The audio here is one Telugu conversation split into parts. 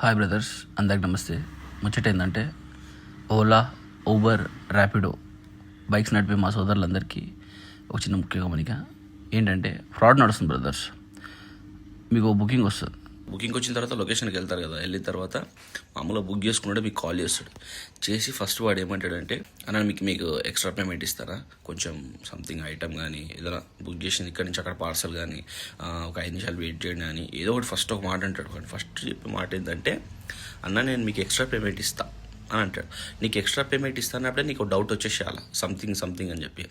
హాయ్ బ్రదర్స్, అందరికి నమస్తే. ముచ్చట ఏంటంటే ఓలా, ఊబర్, ర్యాపిడో బైక్స్ నడిపే మా సోదరులందరికీ ఒక చిన్న ముఖ్య గమనిక ఏంటంటే ఫ్రాడ్ నడుస్తుంది బ్రదర్స్. మీకు బుకింగ్ వస్తుంది, బుకింగ్ వచ్చిన తర్వాత లొకేషన్కి వెళ్తారు కదా, వెళ్ళిన తర్వాత మామూలుగా బుక్ చేసుకున్నాడే మీకు కాల్ చేస్తాడు. చేసి ఫస్ట్ వాడు ఏమంటాడంటే, అన్న మీకు ఎక్స్ట్రా పేమెంట్ ఇస్తారా, కొంచెం సంథింగ్ ఐటమ్ కానీ ఏదైనా బుక్ చేసింది ఇక్కడ నుంచి అక్కడ పార్సల్ కానీ ఒక 5 నిమిషాలు వెయిట్ చేయండి అని ఏదో ఒకటి ఫస్ట్ ఒక మాట అంటాడు. కానీ ఫస్ట్ చెప్పే మాట ఏంటంటే, అన్న నేను మీకు ఎక్స్ట్రా పేమెంట్ ఇస్తా అని అంటాడు. నీకు ఎక్స్ట్రా పేమెంట్ ఇస్తానప్పుడే నీకు డౌట్ వచ్చేసేయాలి సంథింగ్ అని చెప్పి.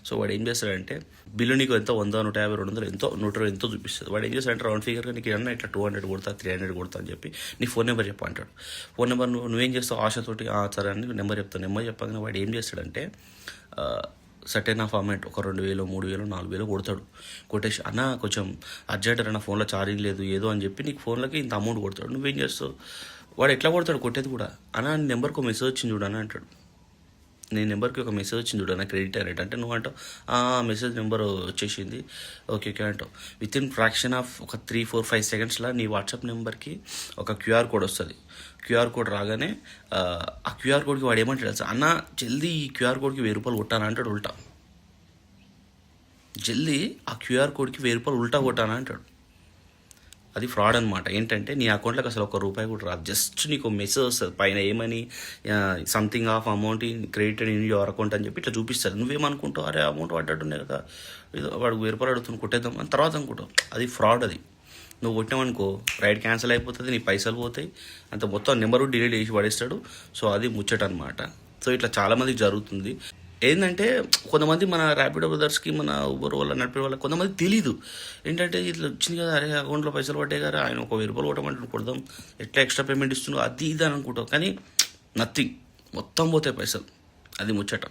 సో వాడు ఏం చేస్తాడంటే, బిల్లు నీకు ఎంతో 100, 150, 200 ఎంతో 120 ఎంతో చూపిస్తుంది. వాడు ఏం చేస్తాడంటే రౌండ్ ఫిగర్గా నీకు ఏమన్నా ఇట్లా 200 కొడతా, 300 కొడతా అని చెప్పి నీ ఫోన్ నెంబర్ చెప్ప అంటాడు. ఫోన్ నెంబర్ నువ్వేం చేస్తావు ఆశతోటి సరే అని నెంబర్ చెప్తాను. నెంబర్ చెప్పగానే వాడు ఏం చేస్తాడంటే సర్టెన్ ఆఫ్ అమౌంట్ ఒక 2,000, 3,000, 4,000 కొడతాడు. కొట్టేసి అన్న కొంచెం అర్జెంట్ అన్న ఫోన్లో ఛార్జింగ్ లేదు ఏదో అని చెప్పి నీకు ఫోన్లోకి ఇంత అమౌంట్ కొడతాడు. నువ్వేం చేస్తావు, వాడు ఎట్లా కొడతాడు కొట్టేది కూడా, అన్న నీ నెంబర్కి ఒక మెసేజ్ వచ్చింది చూడని అంటాడు. నీ నెంబర్కి ఒక మెసేజ్ వచ్చింది చూడన్న క్రెడిట్ రేట్ అంటే నువ్వు అంటావు మెసేజ్ నెంబర్ వచ్చేసింది ఓకే అంటావు. విత్ ఇన్ ఫ్రాక్షన్ ఆఫ్ ఒక 3, 4, 5 సెకండ్స్లో నీ వాట్సాప్ నెంబర్కి ఒక క్యూఆర్ కోడ్ వస్తుంది. క్యూఆర్ కోడ్ రాగానే ఆ క్యూఆర్ కోడ్కి వాడు ఏమంటాడు తెలుసా, అన్న జల్దీ ఈ క్యూఆర్ కోడ్కి 1,000 రూపాయలు కొట్టాను అంటాడు. ఉల్టా జల్దీ ఆ క్యూఆర్ కోడ్కి 1,000 రూపాయలు ఉల్టా కొట్టాను అంటాడు. అది ఫ్రాడ్ అనమాట. ఏంటంటే నీ అకౌంట్లోకి అసలు 1 రూపాయి కూడా రాదు. జస్ట్ నీకు మెసేజ్ వస్తుంది పైన ఏమని, something of amount credited in your account అని చెప్పి ఇట్లా చూపిస్తారు. నువ్వేమనుకుంటావు, అరే అమౌంట్ పడ్డట్టున్నాయి కదా, వాడు 1,000 రూపాయలు అడుగుతున్న కొట్టేద్దాం అని తర్వాత అనుకుంటావు. అది ఫ్రాడ్. అది నువ్వు కొట్టామనుకో రైడ్ క్యాన్సిల్ అయిపోతుంది, నీ పైసలు పోతాయి, అంత మొత్తం నెంబరు డిలీట్ చేసి పడేస్తాడు. సో అది ముచ్చట అనమాట. సో ఇట్లా చాలామందికి జరుగుతుంది. ఏంటంటే కొంతమంది మన ర్యాపిడో బ్రదర్స్కి, మన ఊబర్ వల్ల నడిపే వాళ్ళకి కొంతమంది తెలీదు. ఏంటంటే ఇట్లా వచ్చింది కదా, అరే అకౌంట్లో పైసలు పట్టే కదా, ఆయన ఒక 1,000 రూపాయలు కొట్టమంటే కొడదాం, ఎట్లా ఎక్స్ట్రా పేమెంట్ ఇస్తున్నావు అది ఇది అని అనుకుంటావు. కానీ నథింగ్, మొత్తం పోతాయి పైసలు. అది ముచ్చట.